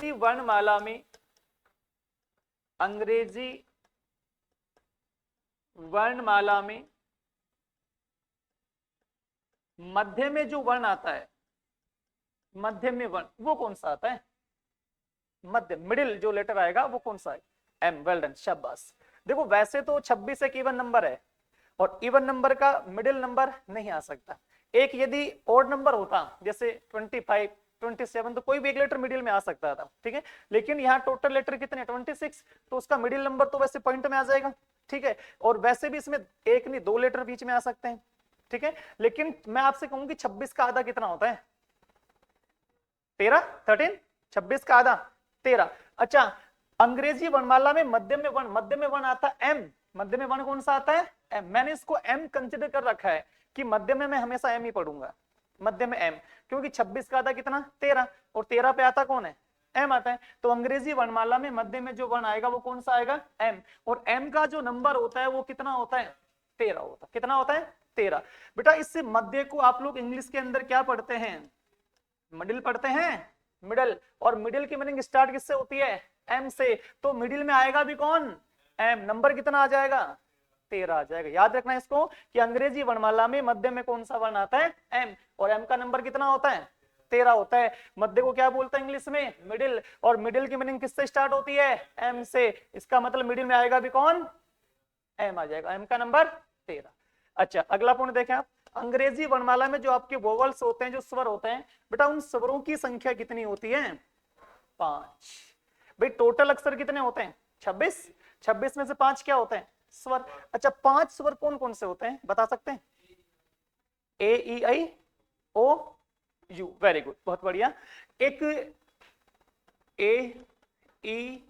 अंग्रेजी वर्णमाला में, अंग्रेजी वर्णमाला में मध्य में जो वर्ण आता है, मध्य में वर्ण वो कौन सा आता है? मध्य, मिडिल जो लेटर आएगा वो कौन सा है? एम। वेल डन, शाबाश। देखो वैसे तो 26 एक इवन नंबर है और इवन नंबर का मिडिल नंबर नहीं आ सकता। एक यदि ऑड नंबर होता जैसे 25, 27 तो कोई भी एक लेटर मिडिल में आ सकता था, ठीक है। लेकिन यहाँ टोटल लेटर कितने 26, तो उसका मिडिल नंबर तो वैसे पॉइंट में आ जाएगा, ठीक है। और वैसे भी इसमें एक नहीं दो लेटर बीच में आ सकते हैं, ठीक है। लेकिन मैं आपसे कहूंगी 26 का आधा कितना होता है? 13, 13। 26 का आधा 13। अच्छा, अंग्रेजी वर्णमाला में मध्य में वर्ण आता है एम। मध्य में वर्ण कौन सा आता है? एम। मैंने इसको एम कंसिडर कर रखा है कि मध्य में मैं हमेशा एम ही पढ़ूंगा, मध्य में एम, क्योंकि 26 का आधा कितना 13 और 13 पे आता कौन है? एम आता है। तो अंग्रेजी वर्णमाला में मध्य में जो वर्ण आएगा वो कौन सा आएगा? एम। और एम का जो नंबर होता है वो कितना होता है? 13 होता है। कितना होता है? 13। बेटा इससे मध्य को आप लोग इंग्लिश के अंदर क्या पढ़ते हैं? मिडिल पढ़ते हैं, मिडल। और मिडिल की मीनिंग स्टार्ट किससे होती है? एम से। तो मिडिल में आएगा भी कौन? एम। नंबर कितना आ जाएगा? 13 आ जाएगा। याद रखना इसको कि अंग्रेजी वर्णमाला में मध्य में कौन सा वर्ण आता है? एम। और एम का नंबर कितना होता है? 13 होता है। मध्य को क्या बोलते हैं इंग्लिश में? मिडिल। और मिडिल की मीनिंग किससे स्टार्ट होती है? एम से। इसका मतलब मिडिल में आएगा भी कौन? एम आ जाएगा। एम का नंबर 13। अच्छा, अगला पॉइंट देखें आप। अंग्रेजी वर्णमाला में जो आपके वोवल्स होते हैं, जो स्वर होते हैं, बेटा उन स्वरों की संख्या कितनी होती है? 5। भाई टोटल अक्षर कितने होते हैं? 26। 26 में से 5 क्या होते हैं? स्वर। अच्छा, 5 स्वर कौन कौन से होते हैं बता सकते हैं? ए ई आई ओ यू। वेरी गुड, बहुत बढ़िया। एक ए ई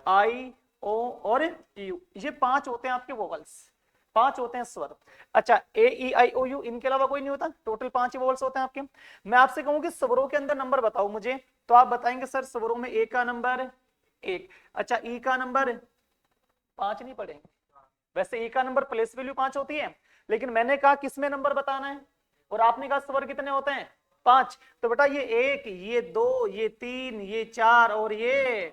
आई ओ और यू, ये 5 होते हैं आपके वोवल्स, 5 होते हैं स्वर। अच्छा, ए ई आई ओ यू, इनके अलावा कोई नहीं होता? टोटल 5 ही वोवल्स होते हैं आपके। मैं आपसे कहूं कि स्वरों के अंदर नंबर बताओ मुझे, तो आप बताएंगे सर स्वरों में ए का नंबर 1। अच्छा, ई का नंबर 5 नहीं पढ़ेंगे? वैसे ई का नंबर प्लेस वैल्यू 5 होती है, लेकिन मैंने कहा किसमें नंबर बताना है, और आपने कहा स्वर कितने होते हैं? 5। तो बेटा ये 1, ये 2, ये 3, ये 4 और ये,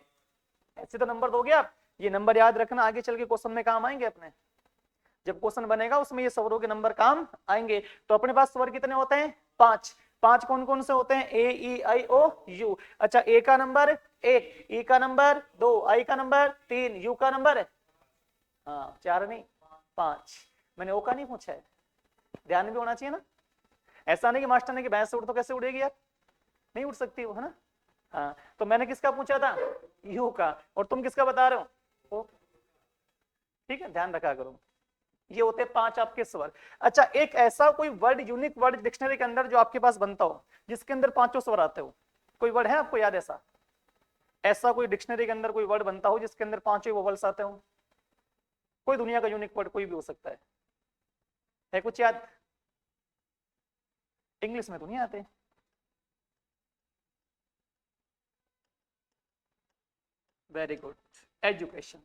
ऐसे तो नंबर दोगे आप। ये नंबर याद रखना, आगे चल के क्वेश्चन में काम आएंगे अपने। जब क्वेश्चन बनेगा उसमें ये स्वरों के नंबर काम आएंगे। तो अपने पास स्वर कितने होते हैं? 5। 5 कौन कौन से होते हैं? ए ई आई ओ यू। अच्छा, ए का नंबर 1, ई का नंबर 2, आई का नंबर 3, यू का नंबर, हाँ 4 नहीं 5। मैंने ओ का नहीं पूछा है, ध्यान भी होना चाहिए ना। ऐसा नहीं कि मास्टर ने कि भैंस से उड़ तो कैसे उड़ेगी यार, नहीं उड़ सकती वो, है ना। हाँ, तो मैंने किसका पूछा था? यू का। और तुम किसका बता रहे हो? ओ। ठीक है, ध्यान रखा करो। ये होते 5 आपके स्वर। अच्छा, एक ऐसा कोई वर्ड, यूनिक वर्ड डिक्शनरी के अंदर जो आपके पास बनता हो, जिसके अंदर 5 स्वर आते हो, कोई वर्ड है आपको याद? ऐसा ऐसा कोई डिक्शनरी के अंदर कोई वर्ड बनता हो जिसके अंदर 5 वोवल्स आते हो? कोई दुनिया का यूनिक वर्ड कोई भी हो सकता है कुछ याद? इंग्लिश में तो नहीं आते। Very good. एजुकेशन,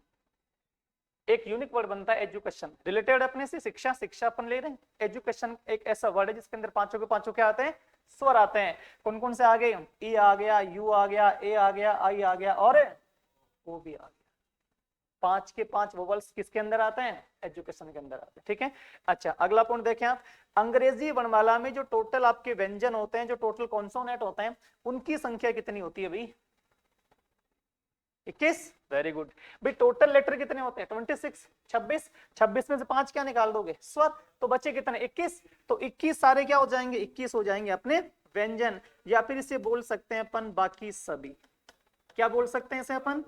एक यूनिक वर्ड बनता है एजुकेशन, रिलेटेड अपने से शिक्षा, शिक्षा अपन ले रहे हैं। एजुकेशन एक ऐसा वर्ड है जिसके अंदर 5 के 5 क्या आते हैं? स्वर आते हैं। कौन कौन से आ गए? ई आ गया, यू आ गया, ए आ गया, आई आ गया और ओ भी आ गया। 5 के 5 वोवल्स किसके अंदर आते हैं? एजुकेशन के अंदर आते हैं, ठीक है। अच्छा, अगला पॉइंट देखें आप। अंग्रेजी वर्णमाला में जो टोटल आपके व्यंजन होते हैं, जो टोटल कॉन्सोनेंट होते हैं, उनकी संख्या कितनी होती है भाई? 21। Very good. भाई टोटल लेटर कितने होते हैं? 26। 26, 26 में से 5 क्या निकाल दोगे? स्वर। तो बचे कितने? 21। तो 21 सारे क्या हो जाएंगे? 21 हो जाएंगे अपने व्यंजन, या फिर इसे बोल सकते हैं अपन बाकी सभी। क्या बोल सकते हैं इसे अपन?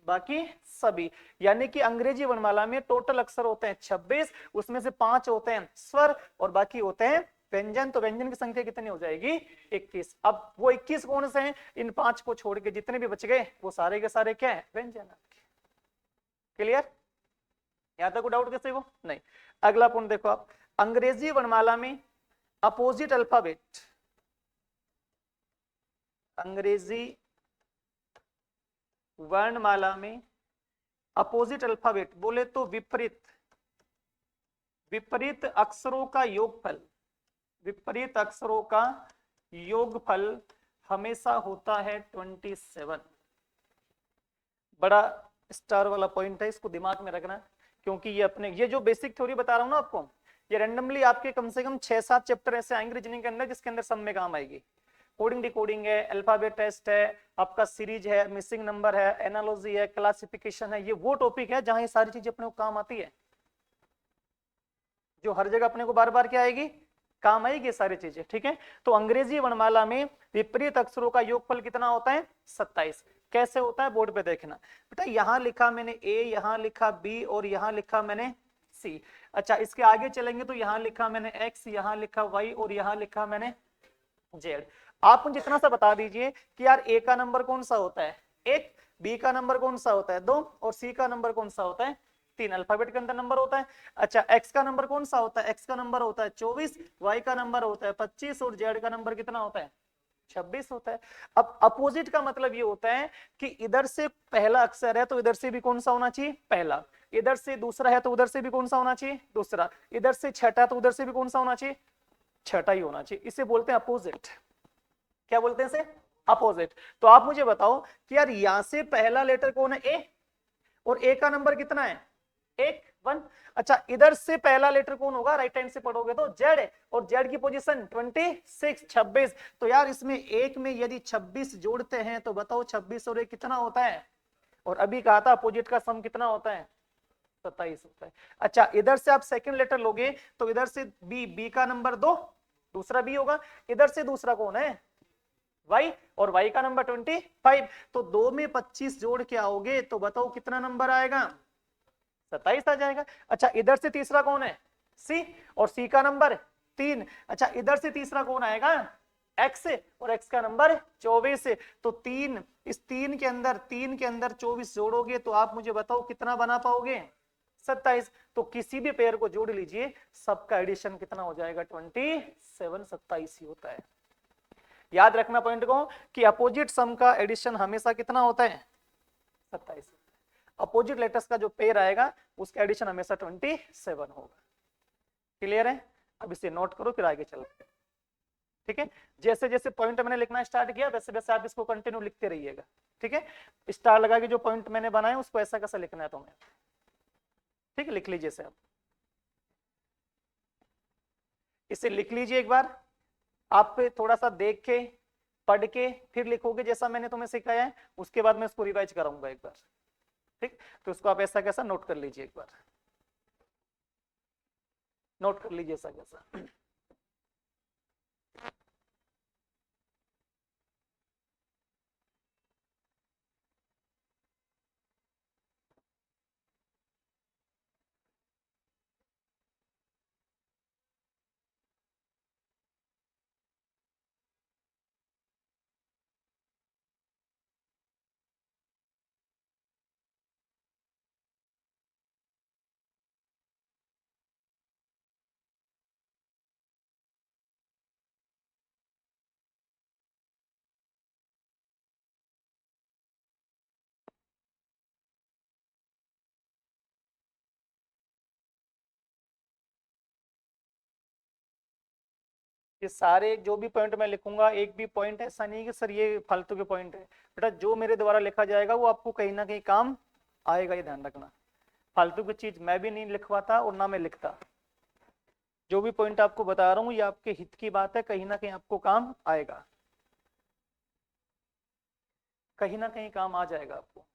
बाकी सभी। यानी कि अंग्रेजी वर्णमाला में टोटल अक्षर होते हैं 26, उसमें से 5 होते हैं स्वर और बाकी होते हैं व्यंजन। तो व्यंजन की संख्या कितनी हो जाएगी? 21। अब वो 21 कौन से हैं? इन 5 को छोड़ के जितने भी बच गए वो सारे के सारे क्या है? व्यंजन। क्लियर? यहां तक कोई डाउट किसी को? नहीं। अगला पॉइंट देखो आप। अंग्रेजी वर्णमाला में अपोजिट अल्फाबेट, अंग्रेजी वर्णमाला में अपोजिट अल्फाबेट बोले तो विपरीत, विपरीत अक्षरों का योगफल, विपरीत अक्षरों का योगफल हमेशा होता है 27। बड़ा स्टार वाला पॉइंट है, इसको दिमाग में रखना, क्योंकि ये अपने ये जो बेसिक थ्योरी बता रहा हूँ ना आपको, ये रैंडमली आपके कम से कम 6-7 चैप्टर ऐसे आएंगे रीजनिंग के अंदर जिसके अंदर सब में काम आएगी। कोडिंग डिकोडिंग है, अल्फाबेट टेस्ट है, आपका सीरीज है, मिसिंग नंबर है, एनालॉजी है, क्लासिफिकेशन है, ये वो टॉपिक है जहां ये सारी चीजें अपने को काम आती है, जो हर जगह अपने को बार बार क्या आएगी, काम आएगी ये सारी चीजें। ठीक है, तो अंग्रेजी वर्णमाला में विपरीत अक्षरों का योगफल कितना होता है, 27। कैसे होता है बोर्ड पे देखना बेटा, यहां लिखा मैंने ए, यहां लिखा बी और यहां लिखा मैंने सी। अच्छा इसके आगे चलेंगे तो यहां लिखा मैंने एक्स, यहां लिखा वाई और यहां लिखा मैंने जेड। आप मुझे इतना सा बता दीजिए कि यार ए का नंबर कौन सा होता है, एक, बी का नंबर कौन सा होता है, 2 और सी का नंबर कौन सा होता है, 3। अल्फाबेट के अंदर नंबर होता है। अच्छा एक्स का नंबर कौन सा होता है, एक्स का नंबर होता है 24, वाई का नंबर होता है 25 और जेड का नंबर कितना होता है, 26 होता है। अब अपोजिट का मतलब ये होता है कि इधर से पहला अक्षर है तो इधर से भी कौन सा होना चाहिए, पहला, इधर से दूसरा है तो उधर से भी कौन सा होना चाहिए, दूसरा, इधर से छठा तो उधर से भी कौन सा होना चाहिए, छठा ही होना चाहिए। इसे बोलते हैं अपोजिट। क्या बोलते हैं इसे, अपोजिट। तो आप मुझे बताओ कि यार यहां से पहला लेटर कौन है, ए, और ए का नंबर कितना है, एक, 1। अच्छा इधर से पहला लेटर कौन होगा, राइट हैंड से पढ़ोगे तो जेड है, और जेड की पोजीशन 26, 26। तो यार इसमें एक में यदि 26 जोड़ते हैं तो बताओ 26 और एक कितना होता है, और अभी कहा था अपोजिट का सम कितना होता है, 27 होता है। अच्छा इधर से आप सेकंड लेटर लोगे तो इधर से बी, बी का नंबर 2, दूसरा बी होगा, इधर से दूसरा कौन है, वाई, और वाई का नंबर 25। तो 2 में 25 जोड़ के आओगे तो बताओ कितना नंबर आएगा, 27 आ जाएगा। अच्छा इधर से तीसरा कौन है, सी, और सी का नंबर 3। अच्छा इधर से तीसरा कौन आएगा, एक्स, और एक्स का नंबर 24। तो 3, इस 3 के अंदर 24 जोड़ोगे तो आप मुझे बताओ कितना बना पाओगे, 27। तो किसी भी पेयर को जोड़ लीजिए, सबका एडिशन कितना हो जाएगा, 27, 27 ही होता है। याद रखना पॉइंट को कि अपोजिट सम का एडिशन हमेशा कितना होता है, 27। अपोजिट लेटर्स का जो पेयर आएगा उसका एडिशन हमेशा 27 होगा। क्लियर है, अब इसे नोट करो फिर आगे चलते हैं। ठीक है, जैसे जैसे पॉइंट मैंने लिखना स्टार्ट किया वैसे वैसे आप इसको कंटिन्यू लिखते रहिएगा। ठीक है, स्टार लगा के जो पॉइंट मैंने बनाया उसको ऐसा कैसा लिखना है तुम्हें। ठीक है, लिख लीजिए आप, इसे लिख लीजिए एक बार, आप थोड़ा सा देख के पढ़ के फिर लिखोगे जैसा मैंने तुम्हें सिखाया है, उसके बाद मैं इसको रिवाइज कराऊंगा एक बार। ठीक, तो इसको आप ऐसा कैसा नोट कर लीजिए एक बार, नोट कर लीजिए ऐसा कैसा। ये सारे जो भी पॉइंट मैं लिखूंगा एक भी पॉइंट ऐसा नहीं है कि सर ये फालतू के पॉइंट है, बेटा जो मेरे द्वारा लिखा जाएगा वो आपको कहीं ना कहीं काम आएगा, ये ध्यान रखना। फालतू की चीज मैं भी नहीं लिखवाता और ना मैं लिखता, जो भी पॉइंट आपको बता रहा हूँ ये आपके हित की बात है, कहीं ना कहीं आपको काम आएगा, कहीं ना कहीं काम आ जाएगा आपको।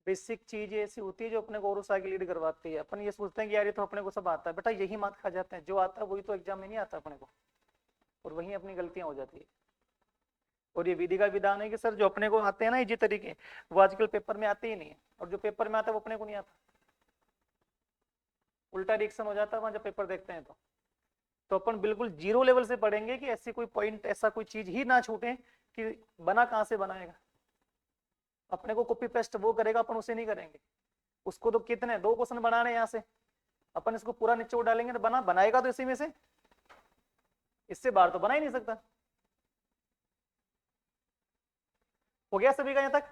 बेसिक चीज ऐसी होती है जो अपने को और आगे लीड करवाती है। अपन ये सोचते हैं कि यार ये तो अपने को सब आता है, बेटा यही मात खा जाते हैं, जो आता है वही तो एग्जाम में नहीं आता अपने को, और वही अपनी गलतियां हो जाती है। और ये विधि का विधान है कि सर जो अपने को आते हैं ना इजी तरीके, वो आजकल पेपर में आते ही नहीं है, और जो पेपर में आता है वो अपने को नहीं आता। उल्टा रिएक्शन हो जाता है वहां जब पेपर देखते हैं तो अपन बिल्कुल जीरो लेवल से पढ़ेंगे कि ऐसी कोई पॉइंट, ऐसा कोई चीज ही ना छूटे कि बना कहां से बनाएगा। अपने को कॉपी पेस्ट वो करेगा, अपन उसे नहीं करेंगे। उसको तो कितने 2 क्वेश्चन बनाने यहाँ से, अपन इसको पूरा निचोड़ डालेंगे तो बनाएगा तो इसी में से, इससे बाहर तो बना ही नहीं सकता। हो गया सभी का यहाँ तक?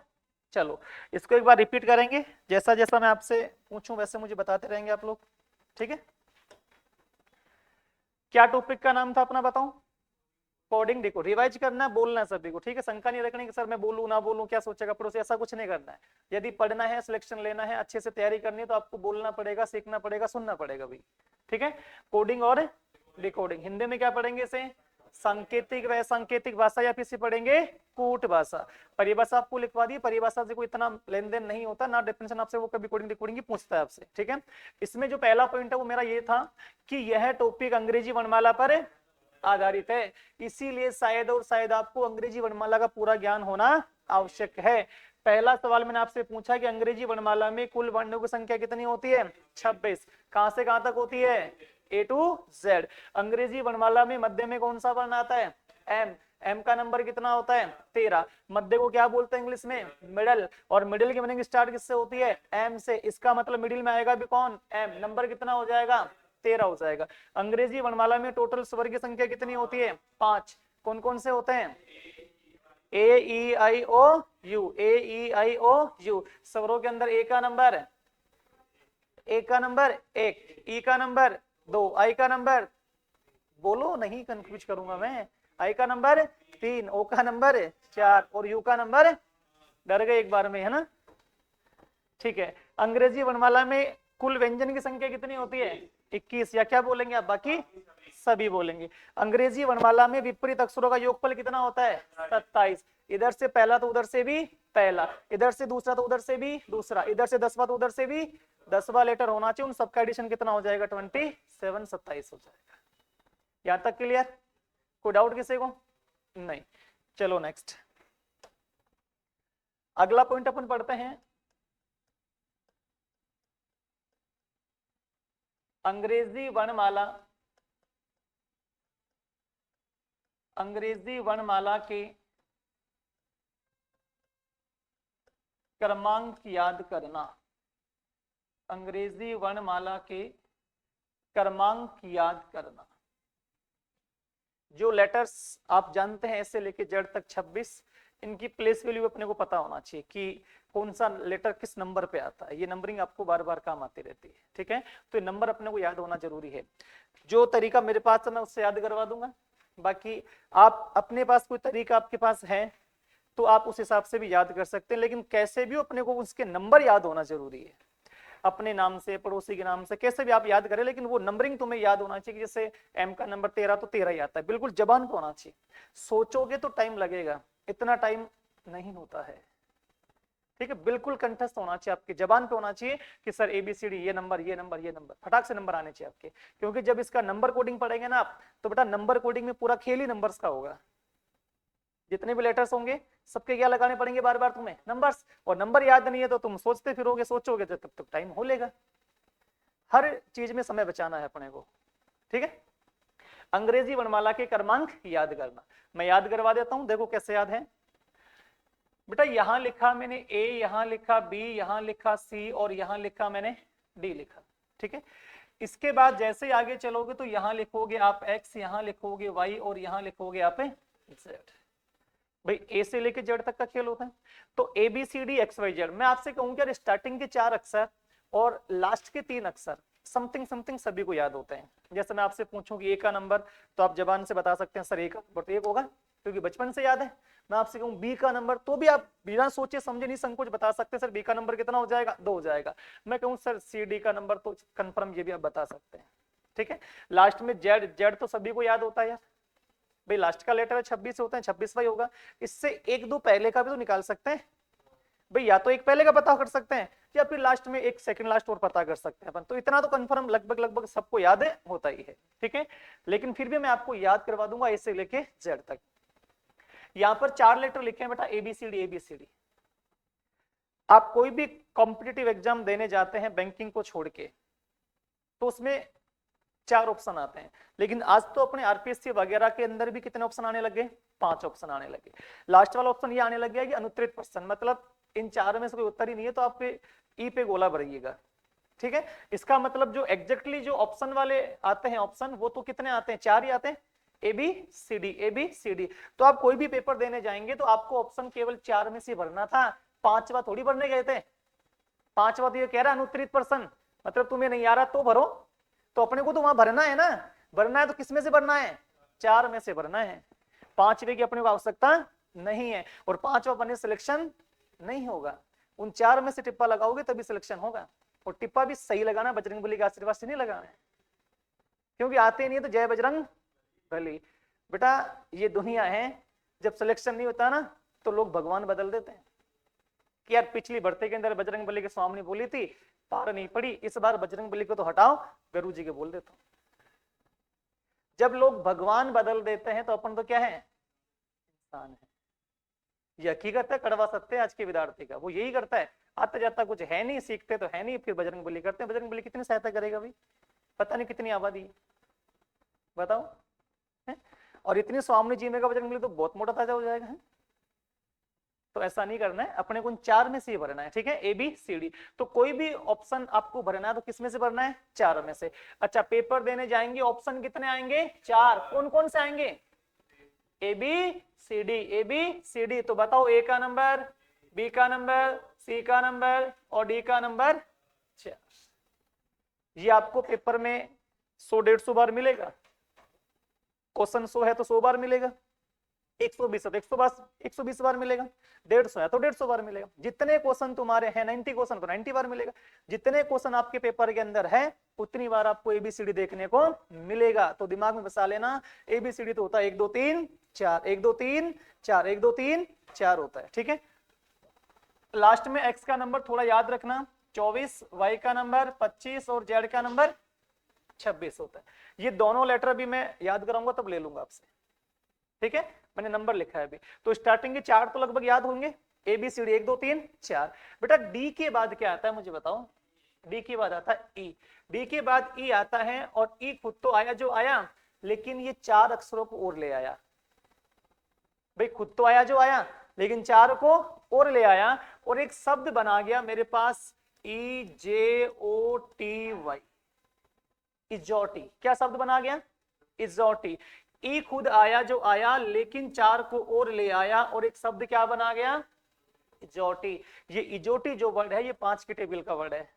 चलो इसको एक बार रिपीट करेंगे, जैसा जैसा मैं आपसे पूछूं वैसे मुझे बताते रहेंगे आप लोग, ठीक है? क्या टॉपिक का नाम था अपना, बताऊं? कोडिंग। देखो रिवाइज करना है, बोलना है सभी को, ठीक है? शंका नहीं रखनी कि सर मैं बोलूं ना बोलूं क्या सोचेगा पड़ोसी, ऐसा कुछ नहीं करना है। यदि पढ़ना है, सिलेक्शन लेना है, अच्छे से तैयारी करनी है तो आपको बोलना पड़ेगा, सीखना पड़ेगा, सुनना पड़ेगा भी, ठीक है? कोडिंग और डिकोडिंग, हिंदी में क्या पढ़ेंगे इसे? सांकेतिक व सांकेतिक भाषा, या फिर से पढ़ेंगे कूट भाषा। परिभाषा आपको लिखवा दी, परिभाषा से कोई इतना लेन देन नहीं होता ना, डेफिनेशन आपसे वो कभी कोडिंग डिकोडिंग की पूछता है आपसे, ठीक है? इसमें जो पहला पॉइंट है वो मेरा ये था कि यह टॉपिक अंग्रेजी वर्णमाला पर आधारित है, इसीलिए शायद और शायद आपको अंग्रेजी वर्णमाला का पूरा ज्ञान होना आवश्यक है। पहला सवाल मैंने आपसे पूछा कि अंग्रेजी वर्णमाला में कुल वर्णों की संख्या कितनी होती है? 26। कहां से कहां तक होती है? A to Z। अंग्रेजी वर्णमाला में मध्य में कौन सा वर्ण आता है? M। M का नंबर कितना होता है? 13। मध्य को क्या बोलते हैं इंग्लिश में? मिडल। और मिडिल की मीनिंग स्टार्ट किससे होती है? M से। इसका मतलब मिडिल में आएगा भी कौन? M। नंबर कितना हो जाएगा? 13 हो जाएगा। अंग्रेजी वर्णमाला में टोटल स्वर की संख्या कितनी होती है? 5। कौन कौन से होते हैं? A E I O U। A E I O U। स्वरों के अंदर A का नंबर 1, E का नंबर 2, I का नंबर, बोलो नहीं कंफ्यूज करूंगा मैं, I का नंबर 3, O का नंबर 4 और U का नंबर, डर गए एक बार में, है ना? ठीक है। अंग्रेजी वर्णमाला में कुल व्यंजन की संख्या कितनी होती है? 21। या क्या बोलेंगे आप? बाकी सभी बोलेंगे। अंग्रेजी वर्णमाला में विपरीत अक्षरों का योगफल कितना होता है? 27। इधर से पहला तो उधर से भी पहला, इधर से दूसरा तो उधर से भी दूसरा, इधर से 10वां तो उधर से भी 10वां लेटर होना चाहिए। उन सबका एडिशन कितना हो जाएगा? 27, 27 हो जाएगा। यहां तक क्लियर? कोई डाउट किसी को? नहीं। चलो नेक्स्ट, अगला पॉइंट अपन पढ़ते हैं। अंग्रेजी वर्णमाला, अंग्रेजी वर्णमाला के क्रमांक याद करना। अंग्रेजी वर्णमाला के क्रमांक याद करना। जो लेटर्स आप जानते हैं ऐसे लेके जेड तक 26, इनकी प्लेस वैल्यू अपने को पता होना चाहिए कि कौन सा लेटर किस नंबर पे आता है। ये नंबरिंग आपको बार बार काम आती रहती है, ठीक है? तो ये नंबर अपने को याद होना जरूरी है। जो तरीका मेरे पास है मैं उससे याद करवा दूंगा, बाकी आप अपने पास कोई तरीका आपके पास है तो आप उस हिसाब से भी याद कर सकते हैं, लेकिन कैसे भी अपने को उसके नंबर याद होना जरूरी है। अपने नाम से, पड़ोसी के नाम से, कैसे भी आप याद करें, लेकिन वो नंबरिंग तुम्हें याद होना चाहिए। जैसे एम का नंबर 13 तो 13 ही आता है, बिल्कुल जबान पे होना चाहिए। सोचोगे तो टाइम लगेगा, इतना टाइम नहीं होता है, ठीक है? बिल्कुल कंठस्थ होना चाहिए, आपकी जबान पे होना चाहिए कि सर ABCD ये नंबर, ये नंबर, ये नंबर, फटाक से नंबर आने चाहिए आपके। क्योंकि जब इसका नंबर कोडिंग पढ़ेंगे ना आप, तो बेटा नंबर कोडिंग में पूरा खेल ही नंबर्स का होगा। जितने भी लेटर्स होंगे सबके क्या लगाने पड़ेंगे? बार बार तुम्हें नंबर्स। और नंबर याद नहीं है तो तुम सोचते फिरोगे, सोचोगे तो तब तक टाइम हो लेगा। हर चीज में समय बचाना है अपने को, ठीक है? अंग्रेजी वर्णमाला के क्रमांक याद करना, मैं याद करवा देता हूं, देखो कैसे याद है। बेटा यहां लिखा मैंने A, यहां लिखा B, यहां लिखा C और यहां लिखा मैंने D लिखा, ठीक है? इसके बाद जैसे आगे चलोगे तो यहां लिखोगे आप X, यहां लिखोगे Y और यहां लिखोगे आप Z। भाई A से लेके Z तक का खेल होता है। तो ABCD XYZ, मैं आपसे कहूंगा यार स्टार्टिंग के 4 अक्षर और लास्ट के 3 अक्षर समथिंग समथिंग सभी को याद होते हैं। जैसे मैं आपसे पूछूं कि A का नंबर, तो आप जबान से बता सकते हैं सर A का नंबर तो 1 होगा, क्योंकि बचपन से याद है। मैं आपसे कहूं B का नंबर, तो भी आप बिना सोचे समझे नहीं संकोच बता सकते सर B का नंबर कितना हो जाएगा? 2 हो जाएगा। मैं कहूं सर CD का नंबर, तो कंफर्म ये भी आप बता सकते हैं, ठीक है? लास्ट में Z तो सभी को याद होता है यार, भाई लास्ट का लेटर है 26 होता है, 26वां होगा। इससे 1-2 पहले का भी तो निकाल सकते हैं। भाई या तो एक पहले का पता कर सकते हैं या फिर लास्ट में एक सेकंड लास्ट और पता कर सकते हैं अपन, तो इतना तो कंफर्म लगभग लगभग सबको याद है, होता ही है, ठीक है। लेकिन फिर भी मैं आपको याद करवा दूंगा ए से लेके जेड तक। यहां पर 4 लेटर लिखे हैं बेटा, एबीसीडी एबीसीडी। आप कोई भी कॉम्पिटिटिव एग्जाम देने जाते हैं बैंकिंग को छोड़ के, तो उसमें 4 ऑप्शन आते हैं, लेकिन आज तो अपने आरपीएससी वगैरह के अंदर भी कितने ऑप्शन आने लगे, 5 ऑप्शन आने लगे। लास्ट वाला ऑप्शन ये आने लग गया कि अनुत्तरित प्रश्न, मतलब इन 4 में से कोई उत्तर ही नहीं है तो आप ई पे गोला भरिएगा, ठीक है। इसका मतलब जो एग्जैक्टली जो ऑप्शन वाले आते हैं ऑप्शन, वो तो कितने आते हैं, 4 ही आते हैं, A B C D A B C D. तो आप कोई भी पेपर देने जाएंगे तो आपको ऑप्शन केवल 4 में से भरना था, 5वां थोड़ी भरने गए थे। 5वां तो ये कह रहा है अनुत्तरित प्रश्न, मतलब तुम्हें नहीं आ रहा तो भरो, तो अपने को तो वहां भरना है ना, भरना है तो किस में से भरना है, 4 में से भरना है। 5वें की अपने को आवश्यकता नहीं है, और 5वां बने सिलेक्शन नहीं होगा, उन 4 में से टिप्पा लगाओगे तभी सिलेक्शन होगा, और टिप्पा भी सही लगाना, बजरंगबली के आशीर्वाद से नहीं लगाना है, क्योंकि आते नहीं है तो जय बजरंग बली। बेटा ये दुनिया है, जब सिलेक्शन नहीं होता ना तो लोग भगवान बदल देते हैं कि यार पिछली भर्ती के अंदर बजरंगबली के स्वामी बोली थी, पार नहीं पड़ी, इस बार बजरंगबली को तो हटाओ, गुरु जी के बोल देता हूं। जब लोग भगवान बदल देते हैं तो अपन तो क्या है, इंसान है। ये हकीकत है, कड़वा सत्य है आज के विद्यार्थी का, वो यही करता है, आता जाता कुछ है नहीं, सीखते तो है नहीं, फिर बजरंगबली करते हैं। बजरंगबली कितनी सहायता करेगा भाई, पता नहीं कितनी आबादी है, बताओ है? और इतनी स्वामी जी में का बजरंगबली तो बहुत मोटा ताजा हो जाएगा है? तो ऐसा नहीं करना है, अपने को उन 4 में से ही भरना है, ठीक है, ए बी सी डी। तो कोई भी ऑप्शन आपको भरना है तो किस में से भरना है, 4 में से। अच्छा पेपर देने जाएंगे, ऑप्शन कितने आएंगे, 4, कौन कौन से आएंगे, A B C D A B C D. तो बताओ ए का नंबर, बी का नंबर, सी का नंबर और डी का नंबर 4। ये आपको पेपर में 100-150 बार मिलेगा, क्वेश्चन 100 है तो 100 बार मिलेगा, 120 है तो 120 बार मिलेगा, 150 है तो 150 बार मिलेगा। जितने क्वेश्चन तुम्हारे हैं 90 क्वेश्चन तो 90 बार मिलेगा। जितने क्वेश्चन आपके पेपर के अंदर है उतनी बार आपको एबीसीडी देखने को मिलेगा। तो दिमाग में बसा लेना, एबीसीडी तो होता है 1 2 3 4, 1 2 3 4, 1 2 3 4 होता है, ठीक है। लास्ट में एक्स का नंबर थोड़ा याद रखना 24, वाई का नंबर 25 और जेड का नंबर 26 होता है। ये दोनों लेटर भी मैं याद कराऊंगा तब ले लूंगा आपसे, ठीक है, मैंने नंबर लिखा है अभी। तो स्टार्टिंग के 4 तो लगभग याद होंगे, ए बी सी डी 1 2 3 4। बेटा डी के बाद क्या आता है मुझे बताओ, डी के बाद आता है ई, डी के बाद ई आता है, और ई खुद तो आया जो आया, लेकिन ये 4 अक्षरों को और ले आया। भाई खुद तो आया जो आया, लेकिन 4 को और ले आया, और एक शब्द बना गया मेरे पास ई जे ओ टी वाई, इजोटी। क्या शब्द बना गया, इजोटी। ई खुद आया जो आया, लेकिन 4 को और ले आया, और एक शब्द क्या बना गया, इजोटी। ये इजोटी जो वर्ड है ये 5 के टेबल का वर्ड है,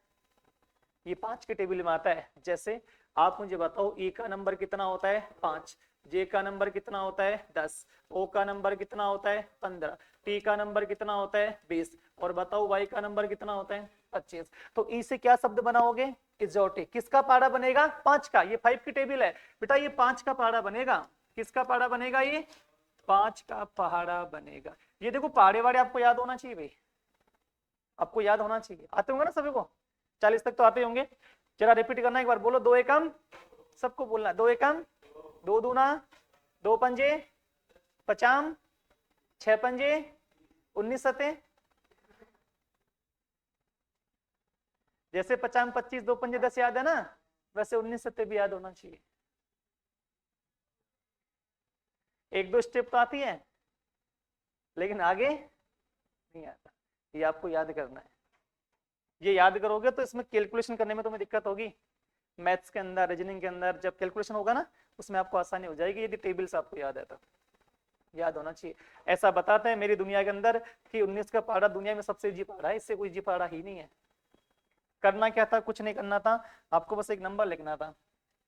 ये 5 के टेबल में आता है। जैसे आप मुझे बताओ ई का नंबर कितना होता है 5, जे का नंबर कितना होता है 10, ओ का नंबर कितना होता है 15, टी का नंबर कितना होता है 20, और बताओ वाई का नंबर कितना होता है 25। तो ई से क्या शब्द बनाओगे, इजोटिक। किसका पाड़ा बनेगा, 5 का। ये 5 की टेबल है बेटा, ये 5 का पहाड़ा बनेगा। किसका पहाड़ा बनेगा, ये 5 का पहाड़ा बनेगा। ये देखो पहाड़े वाड़े आपको याद होना चाहिए भाई, आपको याद होना चाहिए, आते होंगे ना सभी को, 40 तक तो आते होंगे। जरा रिपीट करना एक बार, बोलो 2 एकम, सबको बोलना 2 एकम, 2 दूना 2 पंजे 50, 6 पंजे 19 सते। जैसे 50 25 2 पंजे 10 याद है ना, वैसे 19 सत्ते भी याद होना चाहिए। 1-2 स्टेप तो आती है, लेकिन आगे नहीं आता, ये आपको याद करना है। ये याद करोगे तो इसमें कैलकुलेशन करने में तुम्हें दिक्कत होगी, मैथ्स के अंदर, रीजनिंग के अंदर जब कैलकुलेशन होगा ना उसमें आपको आसानी हो जाएगी, यदि टेबल्स आपको याद है तो। याद होना चाहिए। ऐसा बताते हैं मेरी दुनिया के अंदर कि 19 का पहाड़ा दुनिया में सबसे इजी पहाड़ा है, इससे कोई इजी पहाड़ा ही नहीं है। करना क्या था, कुछ नहीं करना था, आपको बस एक नंबर लिखना था,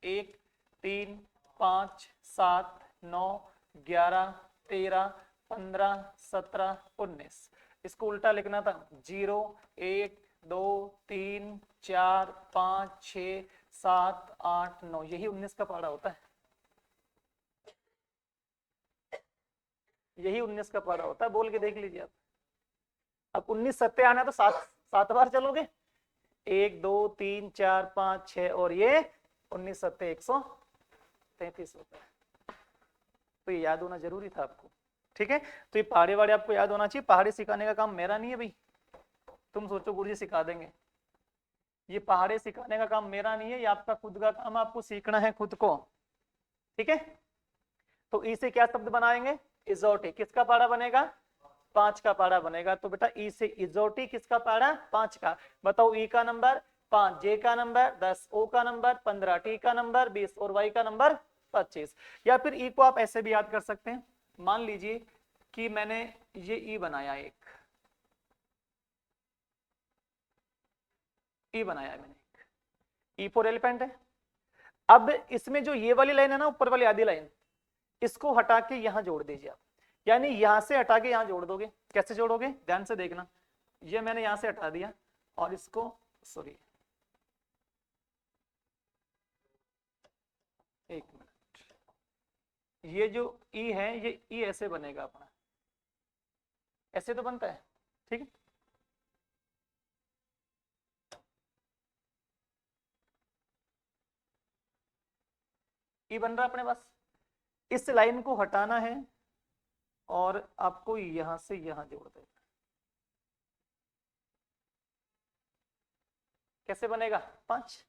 1 3 5 7 9 11 13 15 17 19। इसको उल्टा लिखना था, 0 1 2 3 4 5 6 7 8 9। यही 19 का पहाड़ा होता है, यही 19 का पहाड़ा होता है। बोल के देख लीजिए आप। अब 19 सत्ते आना है तो 7 बार चलोगे, 1 2 3 4 5 6 और ये 19 सत्ते 133 होता है। तो ये याद होना जरूरी था आपको, ठीक है। तो ये पहाड़े वाड़े आपको याद होना चाहिए। पहाड़े सिखाने का काम मेरा नहीं है भाई, तुम सोचो गुरुजी सिखा देंगे, ये पहाड़े सिखाने का काम मेरा नहीं है, ये आपका खुद का काम, आपको सीखना है खुद को, ठीक है। तो ई से क्या शब्द बनाएंगे, इजोटिक, किसका पहाड़ा बनेगा, 5 का पहाड़ा बनेगा। तो बेटा ई से इजोटिक किसका पहाड़ा, 5 का। बताओ ई का नंबर 5, जे का नंबर 10, ओ का नंबर 15, टी का नंबर 20 और वाई का नंबर 25। या फिर ई को आप ऐसे भी याद कर सकते हैं, मान लीजिए कि मैंने ये ई बनाया, एक ई बनाया है मैंने, ई फॉर एलिफेंट है। अब इसमें जो ये वाली लाइन है ना, ऊपर वाली आधी लाइन, इसको हटा के यहां जोड़ दीजिए आप, यानी यहां से हटा के यहां जोड़ दोगे। कैसे जोड़ोगे, ध्यान से देखना, ये मैंने यहां से हटा दिया और इसको, सॉरी एक मिनट, ये जो ई है ये ई ऐसे बनेगा अपना, ऐसे तो बनता है, ठीक है। ई बन रहा है अपने पास, इस लाइन को हटाना है और आपको यहां से यहां जोड़ देना। कैसे बनेगा, 5।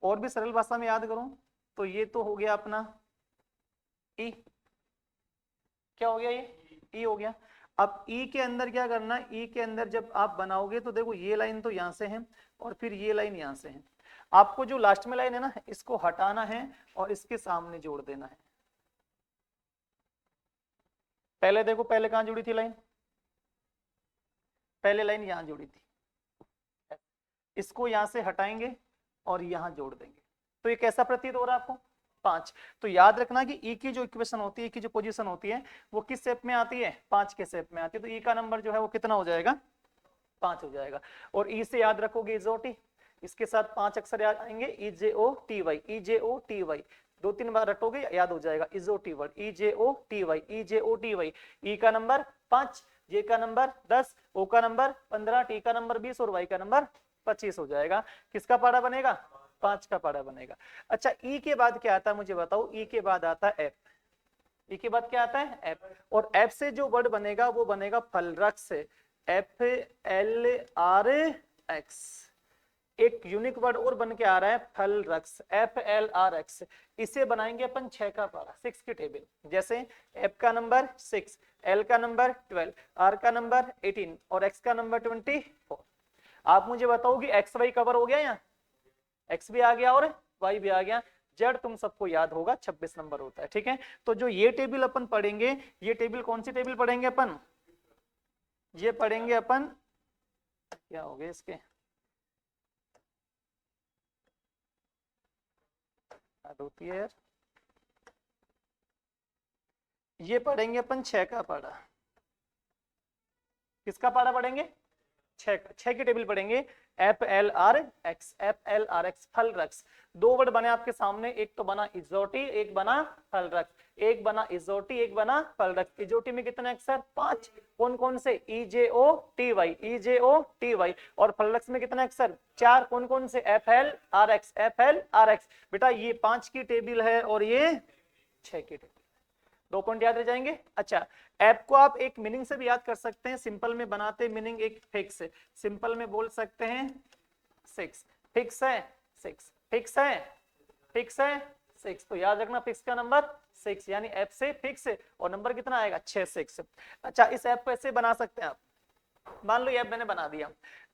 और भी सरल भाषा में याद करूं तो ये तो हो गया अपना ई, क्या हो गया, ये ई हो गया। अब ई के अंदर क्या करना है, ई के अंदर जब आप बनाओगे तो देखो ये लाइन तो यहां से है और फिर ये लाइन यहां से है, आपको जो लास्ट में लाइन है ना, इसको हटाना है और इसके सामने जोड़ देना है। पहले देखो, पहले कहां जुड़ी थी लाइन, पहले लाइन यहां जुड़ी थी, इसको यहां से हटाएंगे और यहां जोड़ देंगे। तो ये कैसा प्रतीत हो रहा है आपको, 5। तो याद रखना कि ई की जो इक्वेशन होती है, की जो पोजीशन होती है, वो किस शेप में आती है, 5 के शेप में आती है। तो ई का नंबर जो है वो कितना हो जाएगा, 5 हो जाएगा। और ई से याद रखोगे इजोटी, इसके साथ 5 अक्षर याद आएंगे, ई जे ओ टी वाई, ई जे ओ टी वाई, 2-3 बार रटोगे याद हो जाएगा, इजोटी वर्ड, ई जे ओ टी वाई, ई जे ओ टी वाई। ई का नंबर 5, जे का नंबर 10, ओ का नंबर 15, टी का नंबर 20 और वाई का नंबर 25 हो जाएगा। किसका पारा बनेगा, 5 का पारा बनेगा। अच्छा, ई के बाद क्या आता है मुझे बताओ, ई के बाद आता है एफ। ई के बाद क्या आता है, एफ। और एफ से जो वर्ड बनेगा वो बनेगा फलरक्स, एफ एल आर एक्स। एक यूनिक वर्ड और बन के आ रहा है, फलरक्स, एफ एल आर एक्स। इसे बनाएंगे अपन 6 का पारा, 6 की टेबल। जैसे एफ का नंबर 6, एल का नंबर 12, आर का नंबर 18 और एक्स का नंबर 24। आप मुझे बताओ कि एक्स वाई कवर हो गया, यहाँ एक्स भी आ गया और वाई भी आ गया। जेड तुम सबको याद होगा 26 नंबर होता है, ठीक है। तो जो ये टेबल अपन पढ़ेंगे, ये टेबल कौन सी टेबल पढ़ेंगे अपन, ये पढ़ेंगे अपन, क्या हो गया इसके, होती है यार, ये पढ़ेंगे अपन 6 का पारा। किसका पारा पढ़ेंगे, 6 की टेबल पढ़ेंगे, F L R X, F L R X, फलरक्स। 2 वर्ड बने आपके सामने, एक तो बना इजोटी, एक बना फलरक्स, एक बना इजोटी, एक बना फलरक्स। इजोटी में कितने अक्षर, 5। कौन कौन से, ई जे ओ टी वाई, ई जे ओ टी वाई। और फलरक्स में कितने अक्षर, 4। कौन कौन से, F L R X, F L R x. बेटा ये 5 की टेबल है और ये 6 की टेबल। 2 पॉइंट याद रह जाएंगे। अच्छा, ऐप को आप एक मीनिंग से भी याद कर सकते हैं, सिंपल में बनाते मीनिंग एक फिक्स है, सिंपल में बोल सकते हैं 6, फिक्स है 6, फिक्स है, फिक्स है 6। तो याद रखना फिक्स का नंबर 6, यानी ऐप से फिक्स है और नंबर कितना आएगा, 6, 6। अच्छा, इस ऐप को ऐसे बना सकते हैं आप, मान लो ये ऐप मैंने बना दिया।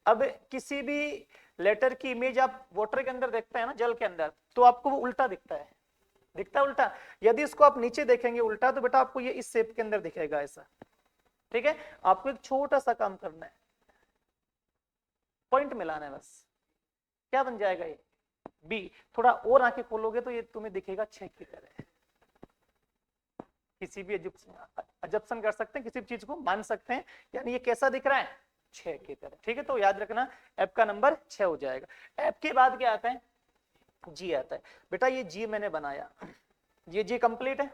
अब किसी भी लेटर की इमेज आप वाटर के अंदर देखते हैं ना, जल के अंदर, तो आपको वो उल्टा दिखता है, दिखता है उल्टा। यदि इसको आप नीचे देखेंगे उल्टा, तो बेटा आपको ये इस शेप के अंदर दिखेगा ऐसा, ठीक है। आपको एक छोटा सा काम करना है, पॉइंट मिलाना है बस। क्या बन जाएगा ये, बी। थोड़ा और आंखें खोलोगे तो ये तुम्हें दिखेगा 6 की तरह। किसी भी अजप्शन कर सकते हैं, किसी भी चीज को मान सकते हैं, यानी ये कैसा दिख रहा है, 6 की तरह, ठीक है। तो याद रखना ऐप का नंबर 6 हो जाएगा। ऐप के बाद क्या आता है, जी आता है। बेटा ये जी मैंने बनाया, ये जी कंप्लीट है।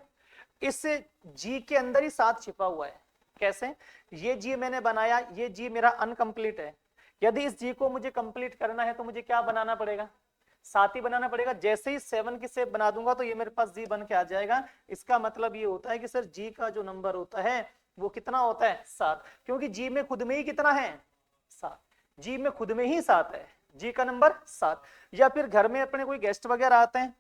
इस जी के अंदर ही 7 छिपा हुआ है, कैसे? ये जी मैंने बनाया, ये जी मेरा अनकंप्लीट है। यदि इस जी को मुझे कंप्लीट करना है तो मुझे क्या बनाना पड़ेगा? 7 ही बनाना पड़ेगा। जैसे ही 7 की शेप बना दूंगा तो ये मेरे पास जी बन के आ जाएगा। इसका मतलब ये होता है कि सर जी का जो नंबर होता है वो कितना होता है? 7, क्योंकि जी में खुद में ही कितना है? 7। जी में खुद में ही 7 है, जी का नंबर 7। या फिर घर में अपने कोई गेस्ट वगैरह आते हैं,